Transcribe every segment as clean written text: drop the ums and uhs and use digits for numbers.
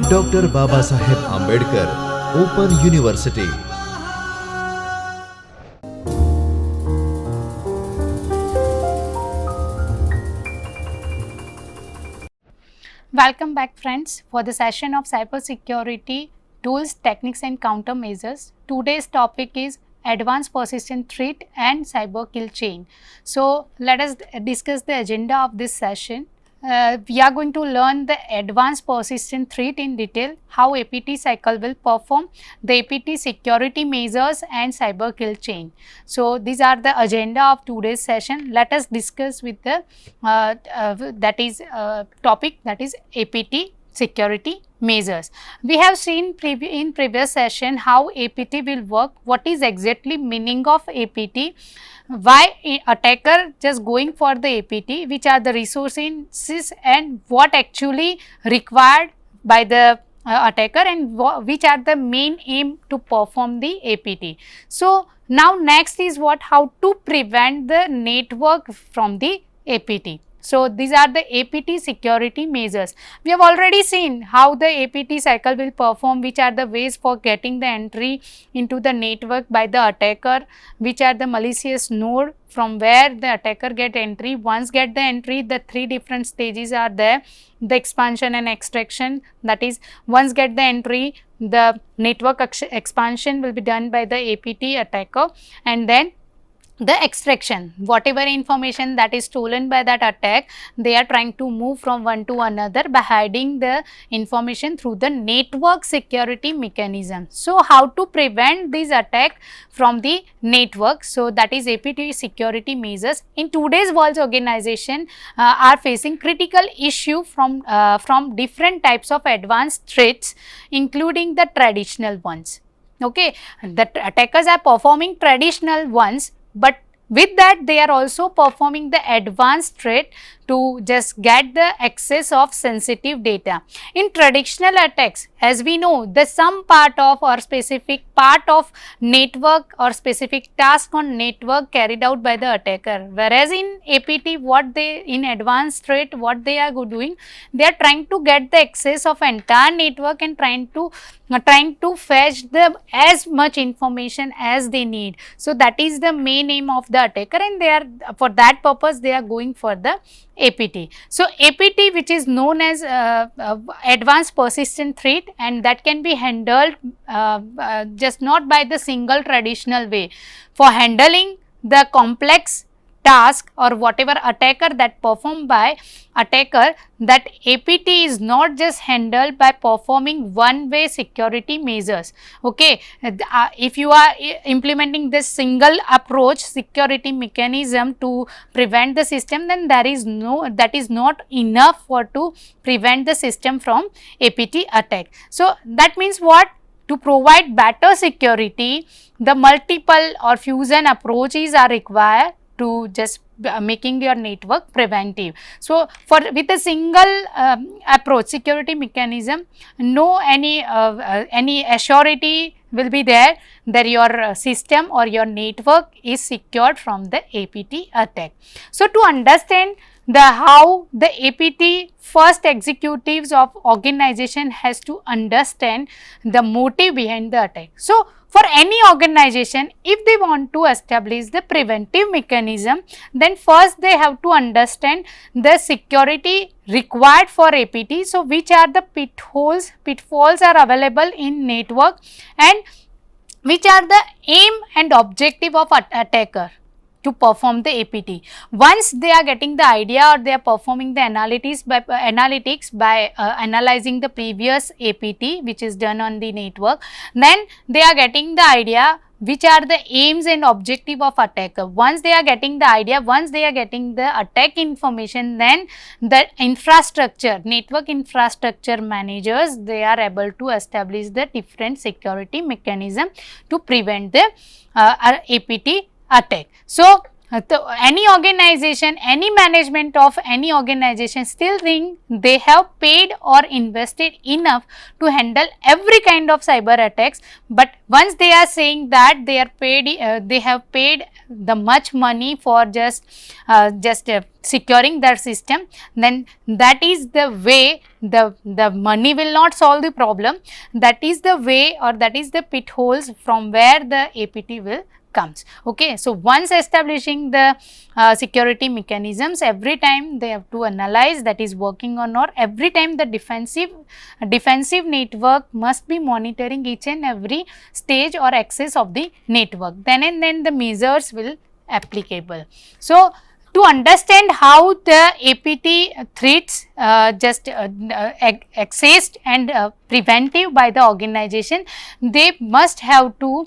Doctor Baba Saheb Ambedkar open university. Welcome back friends for the session of cybersecurity tools, techniques and countermeasures. Today's topic is advanced persistent threat and cyber kill chain. So let us discuss the agenda of this session. We are going to learn the advanced persistent threat in detail, how APT cycle will perform, the APT security measures and cyber kill chain. So these are the agenda of today's session. Let us discuss with the topic, that is APT security measures. We have seen in previous session how APT will work, what is exactly meaning of APT, why attacker just going for the APT, which are the resources and what actually required by the attacker and which are the main aim to perform the APT. So now next is how to prevent the network from the APT. So these are the APT security measures. We have already seen how the APT cycle will perform, which are the ways for getting the entry into the network by the attacker, which are the malicious node from where the attacker get entry. Once get the entry, the three different stages are there, the expansion and extraction. That is, once get the entry, the network expansion will be done by the APT attacker, and then the extraction, whatever information that is stolen by that attack, they are trying to move from one to another by hiding the information through the network security mechanism. So how to prevent this attack from the network? So that is APT security measures. In today's world, organization are facing critical issue from different types of advanced threats, including the traditional ones. Okay, the attackers are performing traditional ones, but with that they are also performing the advanced threat to just get the access of sensitive data. In traditional attacks, as we know, the some part of or specific part of network or specific task on network carried out by the attacker, whereas in APT in advanced threat what they are doing, they are trying to get the access of entire network and trying to fetch the as much information as they need. So that is the main aim of the attacker, and they are, for that purpose they are going for the APT. So APT, which is known as advanced persistent threat, and that can be handled just not by the single traditional way. For handling the complex task or whatever attacker that performed by attacker, that APT is not just handled by performing one way security measures. Okay, if you are implementing this single approach security mechanism to prevent the system, then that is not enough to prevent the system from APT attack. So that means what? To provide better security, the multiple or fusion approaches are required to just making your network preventive. So with a single approach security mechanism, no any assurity will be there that your system or your network is secured from the APT attack. So to understand how the APT, first executives of organization has to understand the motive behind the attack. So for any organization, if they want to establish the preventive mechanism, then first they have to understand the security required for APT. So which are the pitfalls are available in network, and which are the aim and objective of attacker to perform the APT. Once they are getting the idea, or they are performing the analytics by analyzing the previous APT which is done on the network, then they are getting the idea which are the aims and objective of attacker. Once they are getting the idea, once they are getting the attack information, then the network infrastructure managers, they are able to establish the different security mechanism to prevent the APT attack. So So any organization, any management of any organization still think they have paid or invested enough to handle every kind of cyber attacks, but once they are saying that they are paid, they have paid the much money for just securing their system, then that is the way the money will not solve the problem. That is the way, or that is the pitholes from where the APT will comes. Okay, so once establishing the security mechanisms, every time they have to analyze that is working or not. Every time the defensive network must be monitoring each and every stage or access of the network. Then and then the measures will applicable. So to understand how the APT threats accessed and preventive by the organization, they must have to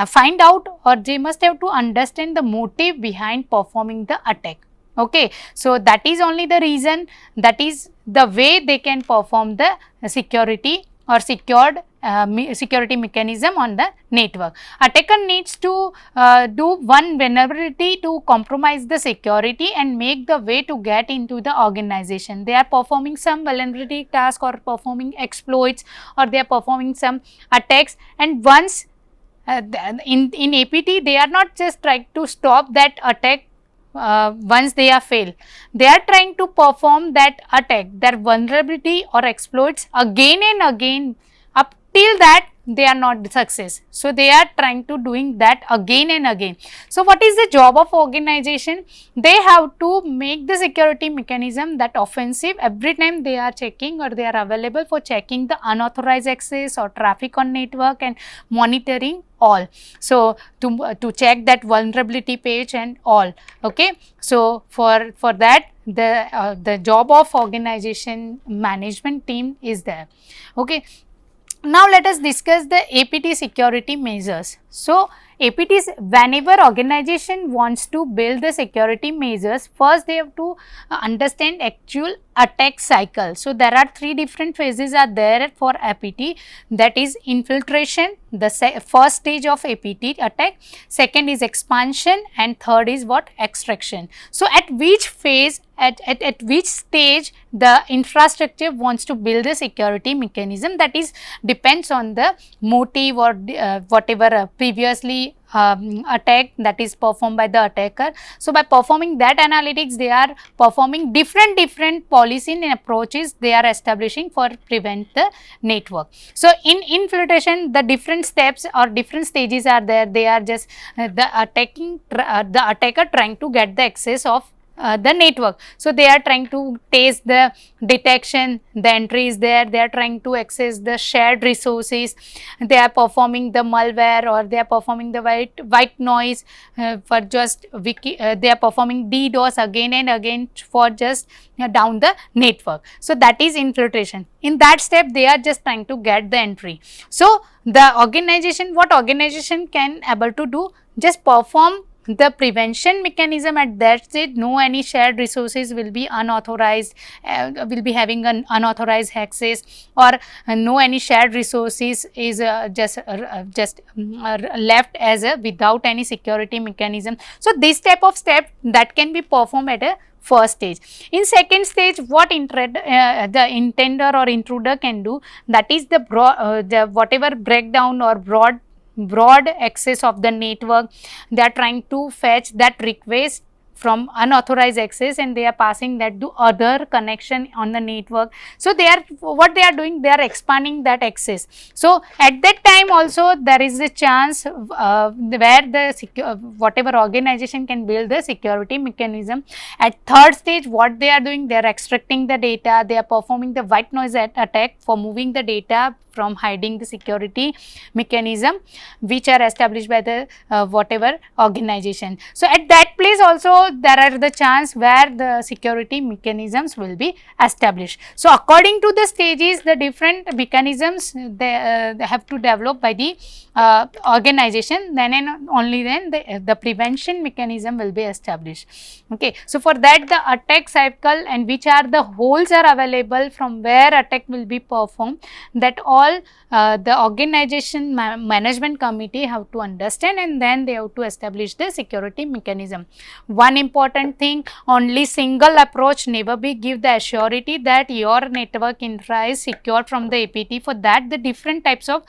find out, or they must have to understand the motive behind performing the attack. Okay, so that is only the reason, that is the way they can perform the security or secured security mechanism on the network. Attacker needs to do one vulnerability to compromise the security and make the way to get into the organization. They are performing some vulnerability task or performing exploits, or they are performing some attacks, and once in APT they are not just trying to stop that attack once they are failed. They are trying to perform that attack, their vulnerability or exploits again and again, up till that they are not success. So they are trying to doing that again and again. So what is the job of organization? They have to make the security mechanism that offensive every time they are checking, or they are available for checking the unauthorized access or traffic on network and monitoring all. So to check that vulnerability page and all. Okay, so for that the job of organization management team is there. Okay, now let us discuss the APT security measures. So APTs, whenever organization wants to build the security measures, first they have to understand actual attack cycle. So there are three different phases are there for APT, that is infiltration, the first stage of APT attack, second is expansion, and third is what, extraction. So at which phase, at which stage the infrastructure wants to build a security mechanism, that is depends on the motive or whatever previously attack that is performed by the attacker. So by performing that analytics, they are performing different policy and approaches they are establishing for prevent the network. So in infiltration, the different steps or different stages are there. They are just the attacker trying to get the access of the network. So they are trying to test the detection, the entry is there, they are trying to access the shared resources, they are performing the malware, or they are performing the white noise for just they are performing DDoS again and again for just down the network. So that is infiltration. In that step they are just trying to get the entry. So the organization, what organization can able to do, just perform the prevention mechanism at that stage. No any shared resources will be unauthorized, will be having an unauthorized access, or no any shared resources is just left as a without any security mechanism. So this type of step that can be performed at a first stage. In second stage, what the intender or intruder can do, that is the whatever breakdown or broad access of the network. They are trying to fetch that request from unauthorized access, and they are passing that to other connection on the network. So they are, what they are doing, they are expanding that access. So at that time also there is a chance where the whatever organization can build the security mechanism. At third stage, what they are doing, they are extracting the data, they are performing the white noise attack for moving the data from hiding the security mechanism which are established by the whatever organization. So at that place also there are the chance where the security mechanisms will be established. So according to the stages, the different mechanisms they have to develop by the organization, then and only then the prevention mechanism will be established. Okay, so for that the attack cycle and which are the holes are available from where attack will be performed, that all the organization management committee have to understand, and then they have to establish the security mechanism. One important thing, only single approach, never be give the assurity that your network infra is secure from the APT. For that the different types of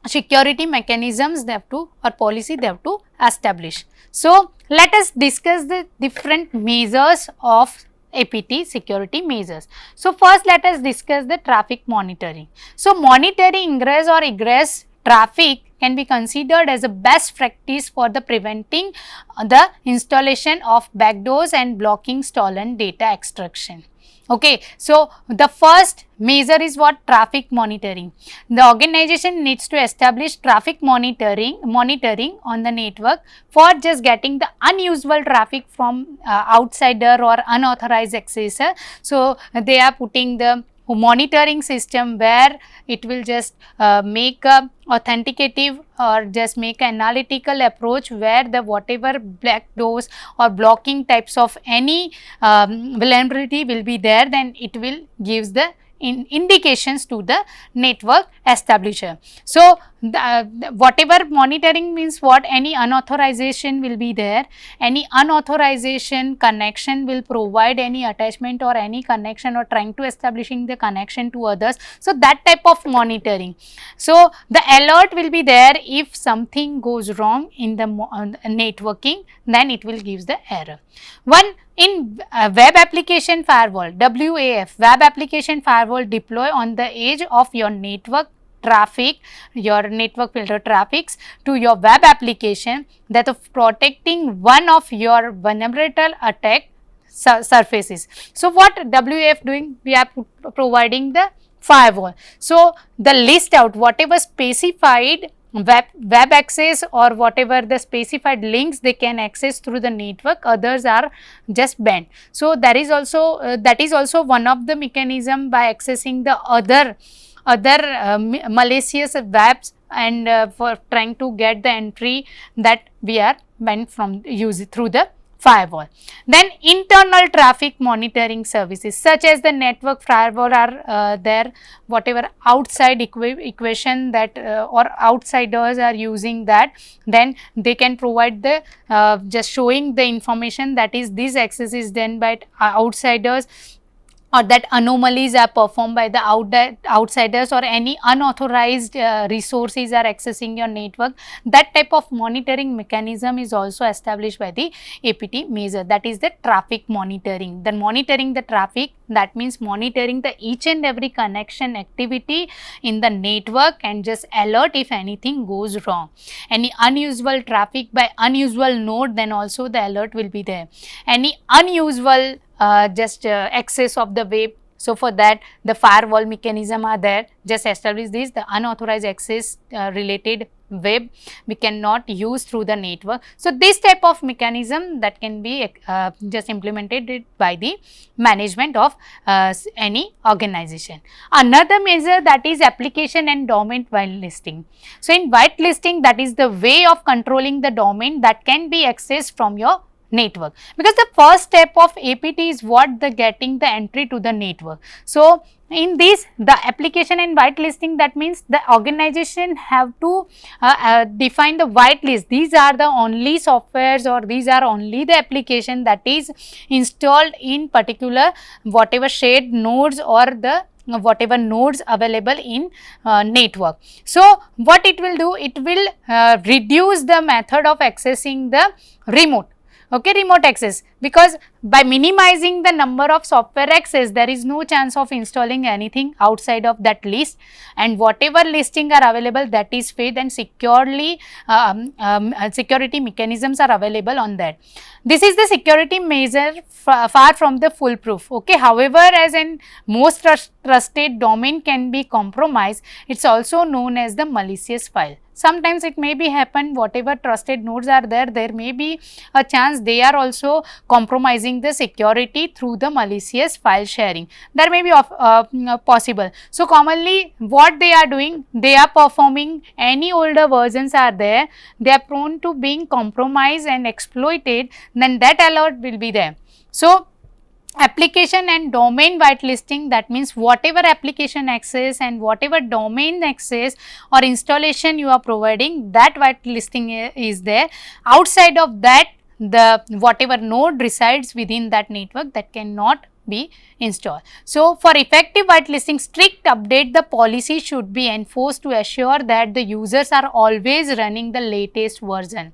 security mechanisms they have to, or policy they have to establish. So let us discuss the different measures of APT security measures. So first let us discuss the traffic monitoring. So monitoring ingress or egress traffic can be considered as a best practice for the preventing the installation of backdoors and blocking stolen data extraction. Okay, so the first measure is what? Traffic monitoring. The organization needs to establish traffic monitoring on the network for just getting the unusual traffic from outsider or unauthorized accessor. So they are putting the monitoring system where it will just make a authenticative or just make an analytical approach where the whatever black doors or blocking types of any vulnerability will be there, then it will gives the indications to the network establisher. So whatever monitoring means what? Any unauthorization will be there, any unauthorization connection will provide any attachment or any connection or trying to establishing the connection to others. So that type of monitoring. So the alert will be there if something goes wrong in the networking, then it will gives the error. One in web application firewall, WAF, web application firewall deploy on the edge of your network traffic, your network filter traffics to your web application, that of protecting one of your vulnerable attack surfaces. So what WAF doing? We are providing the firewall. So the list out whatever specified web access or whatever the specified links they can access through the network, others are just banned. So there is also that is also one of the mechanism by accessing the other malicious webs and for trying to get the entry that we are banned from use through the firewall. Then internal traffic monitoring services such as the network firewall are there, whatever outside equation that or outsiders are using that, then they can provide the just showing the information that is this access is done by outsiders, or that anomalies are performed by the outsiders, or any unauthorized resources are accessing your network. That type of monitoring mechanism is also established by the APT measure, that is the traffic monitoring. Then monitoring the traffic, that means monitoring the each and every connection activity in the network and just alert if anything goes wrong. Any unusual traffic by unusual node, then also the alert will be there. Any unusual access of the web, so for that the firewall mechanism are there, just establish this, the unauthorized access related web we cannot use through the network. So this type of mechanism that can be just implemented by the management of any organization. Another measure, that is application and domain whitelisting. So in whitelisting, that is the way of controlling the domain that can be accessed from your network, because the first step of APT is what? The getting the entry to the network. So in this, the application and whitelisting, that means the organization have to define the whitelist. These are the only softwares or these are only the application that is installed in particular whatever shared nodes or the whatever nodes available in network. So what it will do? It will reduce the method of accessing the remote. Okay, remote access, because by minimizing the number of software access, there is no chance of installing anything outside of that list, and whatever listing are available, that is fed and securely security mechanisms are available on that. This is the security measure far from the foolproof. Okay, however, as in most trusted domain can be compromised, it's also known as the malicious file. sometimes it may be happen whatever trusted nodes are there, there may be a chance they are also compromising the security through the malicious file sharing. There may be possible. So commonly what they are doing, they are performing any older versions are there, they are prone to being compromised and exploited, then that alert will be there. So application and domain whitelisting, that means whatever application access and whatever domain access or installation you are providing, that whitelisting is there. Outside of that, the whatever node resides within that network, that cannot be installed. So for effective whitelisting, strict update the policy should be enforced to assure that the users are always running the latest version.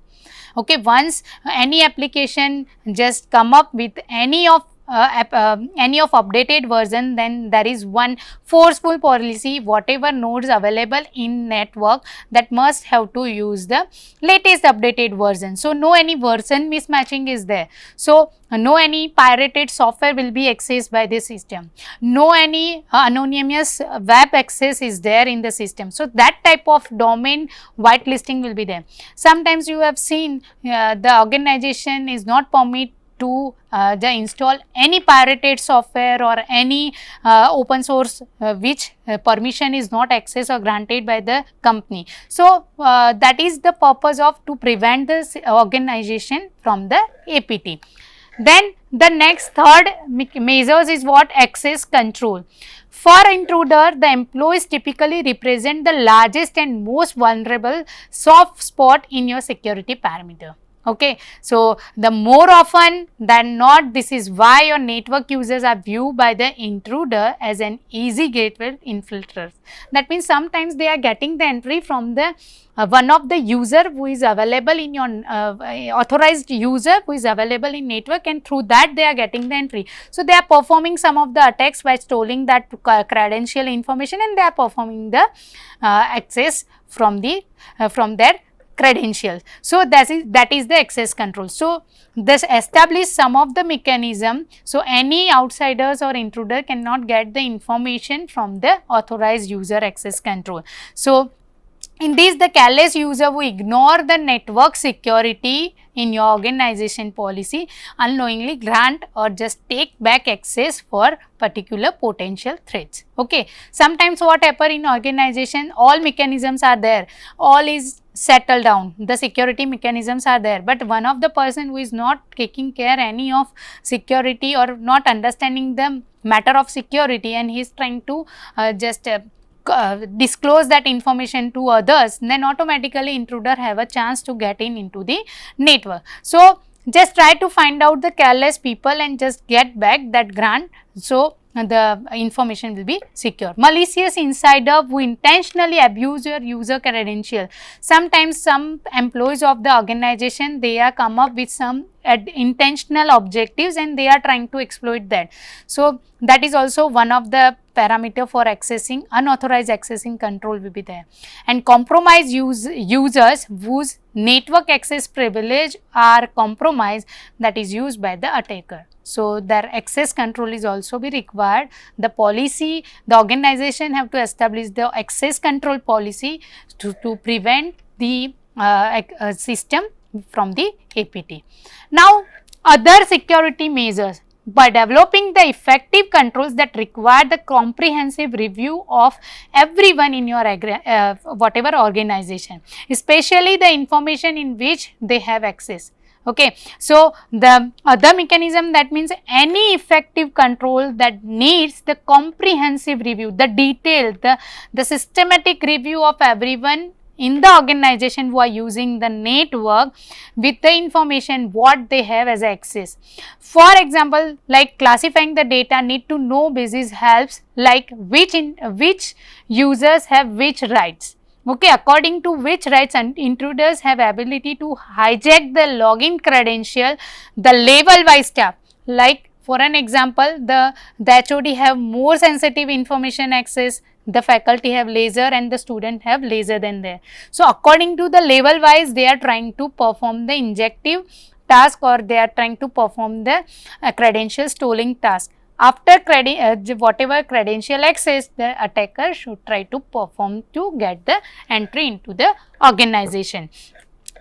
Okay, once any application just come up with any of updated version, then there is one forceful policy, whatever nodes available in network, that must have to use the latest updated version. So no any version mismatching is there. So no any pirated software will be accessed by the system, no any anonymous web access is there in the system. So that type of domain whitelisting will be there. Sometimes you have seen the organization is not permit to install any pirated software or any open source which permission is not accessed or granted by the company. So that is the purpose of to prevent this organization from the APT. Then the next third measures is what? Access control. For intruder, the employees typically represent the largest and most vulnerable soft spot in your security perimeter. Okay, so the more often than not, this is why your network users are viewed by the intruder as an easy gateway infiltrators. That means sometimes they are getting the entry from the one of the user who is available in your authorized user who is available in network, and through that they are getting the entry. So they are performing some of the attacks by stealing that credential information, and they are performing the access from the from their credentials. So that is the access control. So this establish some of the mechanism, so any outsiders or intruder cannot get the information from the authorized user access control. So in this, the careless user who ignore the network security in your organization policy unknowingly grant or just take back access for particular potential threats. Okay, sometimes what happen in organization, all mechanisms are there, all is settled down, the security mechanisms are there, but one of the person who is not taking care any of security or not understanding the matter of security, and he is trying to just disclose that information to others, then automatically intruder have a chance to get into the network. So just try to find out the careless people and just get back that grant, so the information will be secure. Malicious insider who intentionally abuse your user credential. Sometimes some employees of the organization, they are come up with some intentional objectives and they are trying to exploit that. So that is also one of the parameter for accessing, unauthorized accessing control will be there. And compromised users whose network access privilege are compromised, that is used by the attacker. So their access control is also be required. The policy, the organization have to establish the access control policy to prevent the system from the APT. Now other security measures. By developing the effective controls that require the comprehensive review of everyone in your whatever organization, especially the information in which they have access. Okay, so the other mechanism, that means any effective control that needs the comprehensive review, the detailed, the systematic review of everyone in the organization who are using the network with the information what they have as access. For example, like classifying the data, need to know basis helps, like which users have which rights. Okay, according to which rights and intruders have ability to hijack the login credential, the level wise stuff. Like for an example, the HOD have more sensitive information access, the faculty have lesser and the student have lesser than there. So according to the level wise, they are trying to perform the injective task or they are trying to perform the credential stealing task. after whatever credential access, the attacker should try to perform to get the entry into the organization.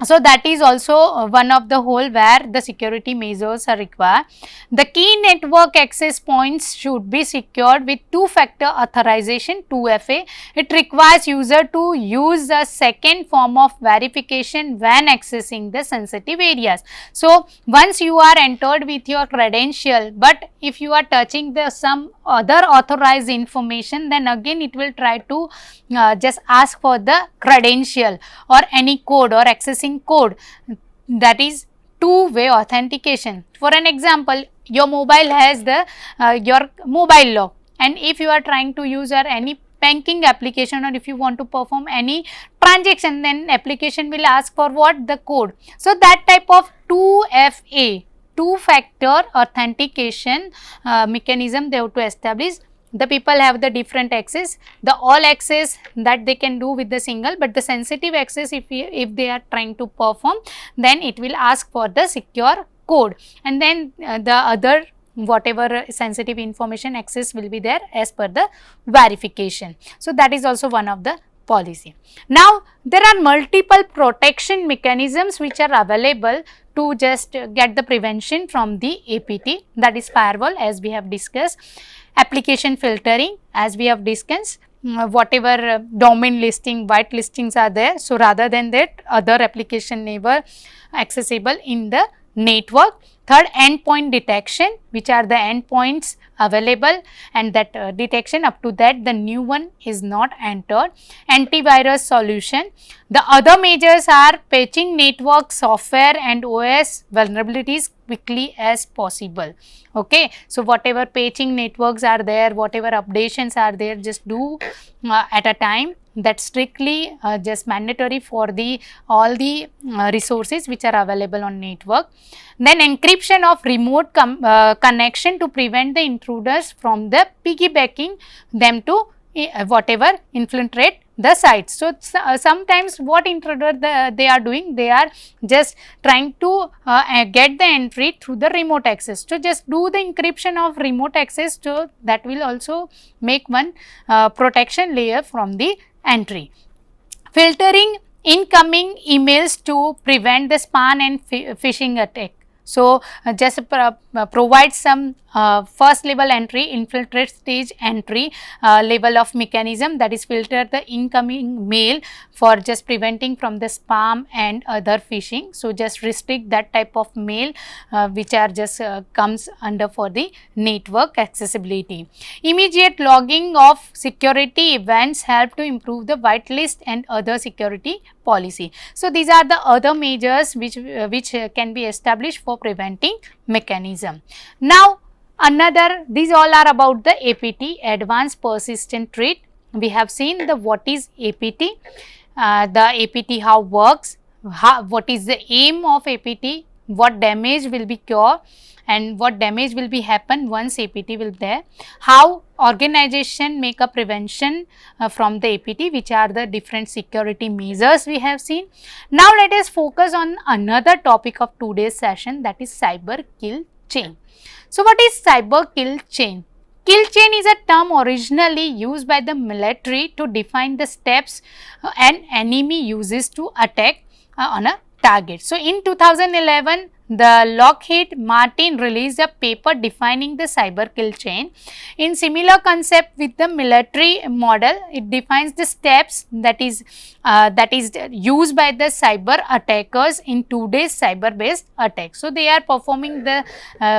So that is also one of the whole where the security measures are required. The key network access points should be secured with two-factor authorization 2FA. It requires user to use a second form of verification when accessing the sensitive areas. So once you are entered with your credential, but if you are touching the some other authorized information, then again it will try to just ask for the credential or any code or accessing code, that is two-way authentication. For an example, your mobile has the your mobile lock, and if you are trying to use any banking application or if you want to perform any transaction, then application will ask for what? The code. So that type of 2FA, two-factor authentication mechanism they have to establish. The people have the different access, the all access that they can do with the single, but the sensitive access if they are trying to perform, then it will ask for the secure code, and then the other whatever sensitive information access will be there as per the verification. So that is also one of the policy. Now there are multiple protection mechanisms which are available to just get the prevention from the APT, that is firewall as we have discussed. Application filtering as we have discussed, whatever domain listing, white listings are there. So rather than that, other application never accessible in the network. Third, endpoint detection, which are the endpoints available, and that detection up to that the new one is not entered. Antivirus solution. The other measures are patching network software and OS vulnerabilities quickly as possible. Okay, so whatever patching networks are there, whatever updations are there, just do at a time. That's strictly just mandatory for the all the resources which are available on network. Then encryption of remote connection to prevent the intruders from the piggybacking them to whatever infiltrate the sites. So sometimes what intruder they are doing, they are just trying to get the entry through the remote access. So just do the encryption of remote access, so that will also make one protection layer from the entry. Filtering incoming emails to prevent the spam and phishing attack. So just provide some first level entry, infiltrate stage entry level of mechanism, that is filter the incoming mail for just preventing from the spam and other phishing. So just restrict that type of mail which are just comes under for the network accessibility. Immediate logging of security events help to improve the whitelist and other security policy. So these are the other measures which can be established for preventing mechanism. Now another, these all are about the APT, advanced persistent threat. We have seen the what is APT, the APT how works, what is the aim of APT, what damage will be cured and what damage will be happen once APT will there, how organization make a prevention from the APT, which are the different security measures we have seen. Now let us focus on another topic of today's session, that is cyber kill chain. So what is cyber kill chain? Kill chain is a term originally used by the military to define the steps an enemy uses to attack on a target. So in 2011, the Lockheed Martin released a paper defining the cyber kill chain. In similar concept with the military model, it defines the steps that is used by the cyber attackers in today's cyber based attack. So they are performing the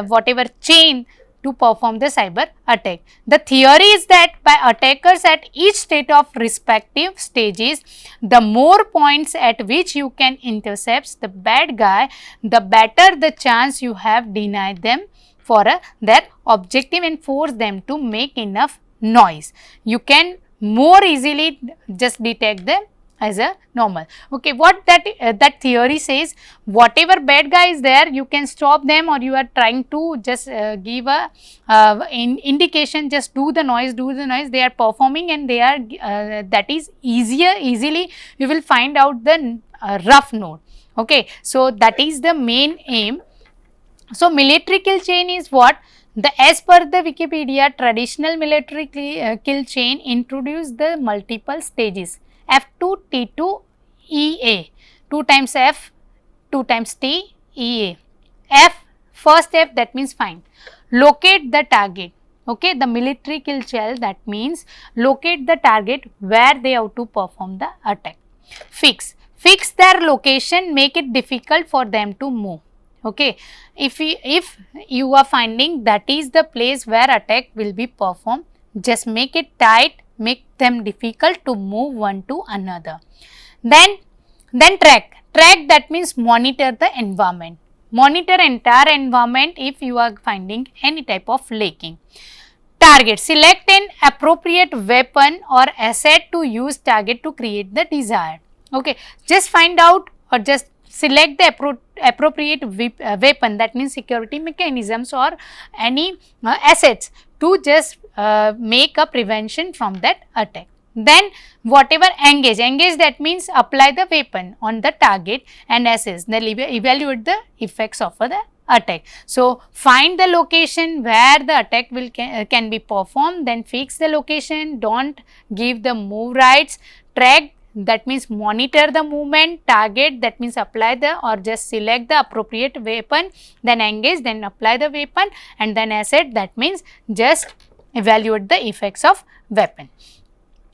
whatever chain to perform the cyber attack. The theory is that by attackers at each state of respective stages, the more points at which you can intercept the bad guy, the better the chance you have denied them for their objective and force them to make enough noise. You can more easily just detect them as a normal. Okay, what that theory says, whatever bad guy is there, you can stop them, or you are trying to just give a indication, just do the noise, they are performing and they are that is easily you will find out the rough node. Okay, so that is the main aim. So military kill chain is what? As per the Wikipedia, traditional military kill chain introduced the multiple stages F2 T2 EA, 2 times F, 2 times T EA. F, first F, that means find, locate the target. Okay, the military kill shell, that means locate the target where they have to perform the attack. Fix their location, make it difficult for them to move. Okay, if you are finding that is the place where attack will be performed, just make it tight, make them difficult to move one to another. Then track, that means monitor the environment, monitor entire environment if you are finding any type of leaking. Target, select an appropriate weapon or asset to use target to create the desired. Okay, just find out or just select the appropriate weapon, that means security mechanisms or any assets to just make a prevention from that attack. Then whatever engage, that means apply the weapon on the target and assess, then evaluate the effects of the attack. So, find the location where the attack will can be performed, then fix the location, don't give the move rights, track, that means monitor the movement, target, that means apply the or just select the appropriate weapon, then engage, then apply the weapon, and then asset, that means just evaluate the effects of weapon.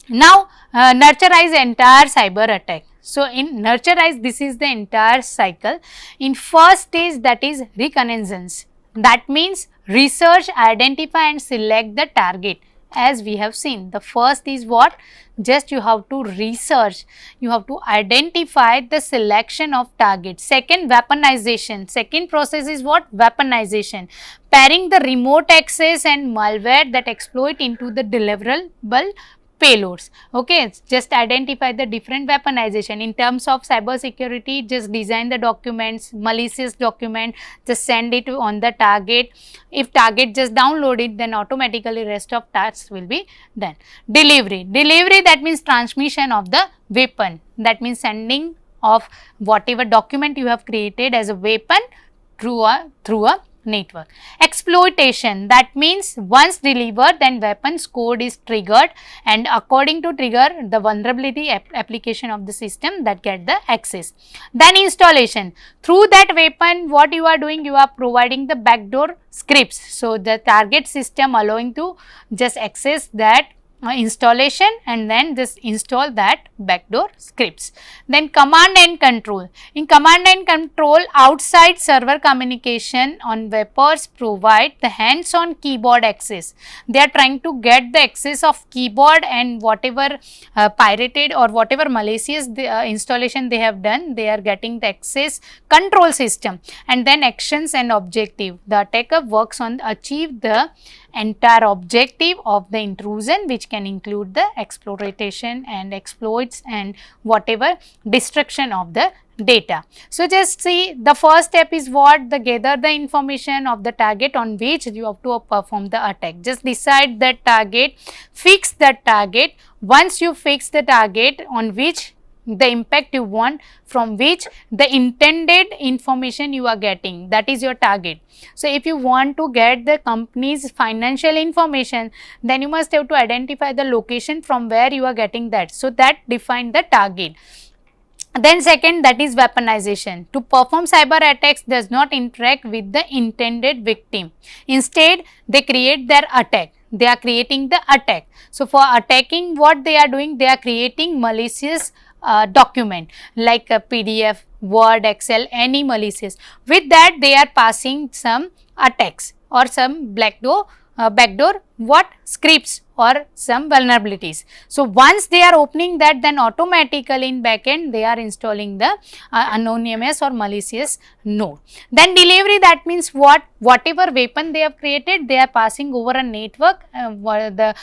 Now, nurtureize entire cyber attack. So, in nurtureize, this is the entire cycle. In first stage, that is reconnaissance, that means research, identify and select the target. As we have seen, the first is what? Just you have to research, you have to identify the selection of target. Second, weaponization. Second process is what? Weaponization. Pairing the remote access and malware that exploit into the deliverable payloads. Okay, just identify the different weaponization. In terms of cyber security, just design the documents, malicious document, just send it on the target. If target just download it, then automatically rest of tasks will be done. Delivery, that means transmission of the weapon, that means sending of whatever document you have created as a weapon through a network. Exploitation, that means once delivered, then weapons code is triggered, and according to trigger, the vulnerability application of the system that get the access. Then installation, through that weapon, what you are doing, you are providing the backdoor scripts. So, the target system allowing to just access that installation and then just install that backdoor scripts. Then command and control. In command and control, outside server communication on vapors provide the hands-on keyboard access. They are trying to get the access of keyboard and whatever pirated or whatever malicious installation they have done, they are getting the access control system. And then actions and objective. The attacker works on achieve the entire objective of the intrusion, which can include the exploitation and exploits and whatever destruction of the data. So, just see, the first step is what? The gather the information of the target on which you have to perform the attack. Just decide the target, fix the target. Once you fix the target on which the impact you want, from which the intended information you are getting, that is your target. So, if you want to get the company's financial information, then you must have to identify the location from where you are getting that. So, that define the target. Then second, that is weaponization. To perform cyber attacks does not interact with the intended victim. Instead, they create their attack. They are creating the attack. So, for attacking, what they are doing? They are creating malicious document like a PDF, Word, Excel, any malicious. With that, they are passing some attacks or some backdoor what? Scripts or some vulnerabilities. So, once they are opening that, then automatically in backend they are installing the anonymous or malicious node. Then delivery, that means what? Whatever weapon they have created, they are passing over a network,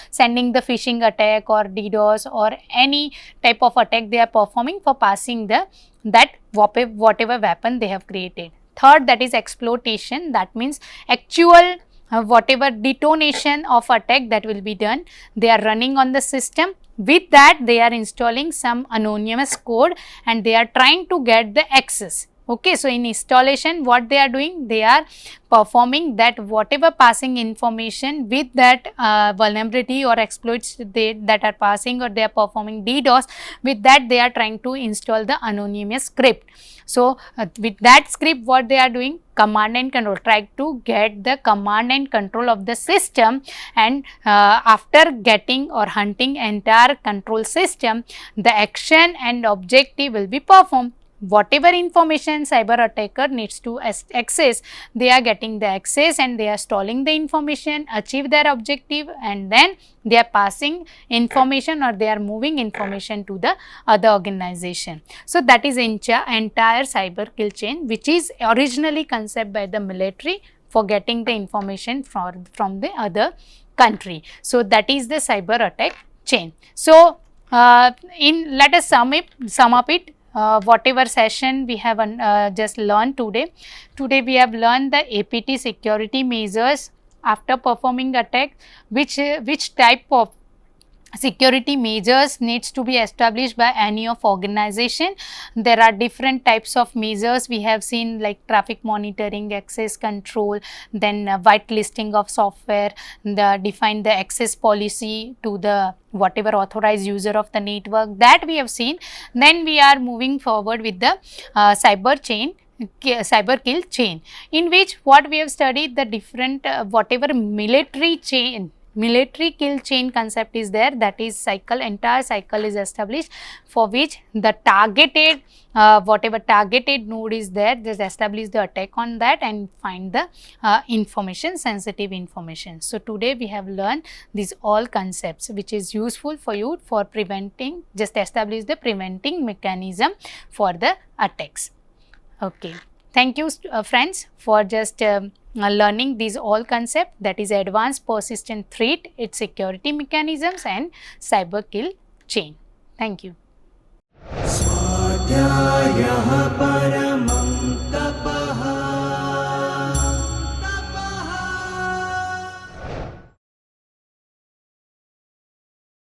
sending the phishing attack or DDoS or any type of attack they are performing for passing that whatever weapon they have created. Third, that is exploitation, that means actual whatever detonation of attack that will be done, they are running on the system. With that, they are installing some anonymous code and they are trying to get the access. Okay, so in installation, what they are doing, they are performing that whatever passing information with that vulnerability or exploits that are passing, or they are performing DDoS, with that they are trying to install the anonymous script. So with that script, what they are doing, command and control, try to get the command and control of the system, and after getting or hunting entire control system, the action and objective will be performed. Whatever information cyber attacker needs to access, they are getting the access and they are stalling the information, achieve their objective, and then they are passing information or they are moving information to the other organization. So that is entire cyber kill chain, which is originally conceived by the military for getting the information from the other country. So that is the cyber attack chain. So let us sum up it. Whatever session we have just learned today. Today we have learned the APT security measures after performing attack, which type of security measures needs to be established by any of organization. There are different types of measures we have seen, like traffic monitoring, access control, then whitelisting of software, define the access policy to the whatever authorized user of the network, that we have seen. Then we are moving forward with the cyber kill chain, in which what we have studied, the different whatever military kill chain concept is there, that is entire cycle is established, for which the targeted whatever targeted node is there, just establish the attack on that and find the sensitive information. So today we have learned these all concepts, which is useful for you for preventing, just establish the preventing mechanism for the attacks. Okay, thank you friends for just learning these all concepts, that is advanced persistent threat, its security mechanisms and cyber kill chain. Thank you. स्वाध्यायः परमः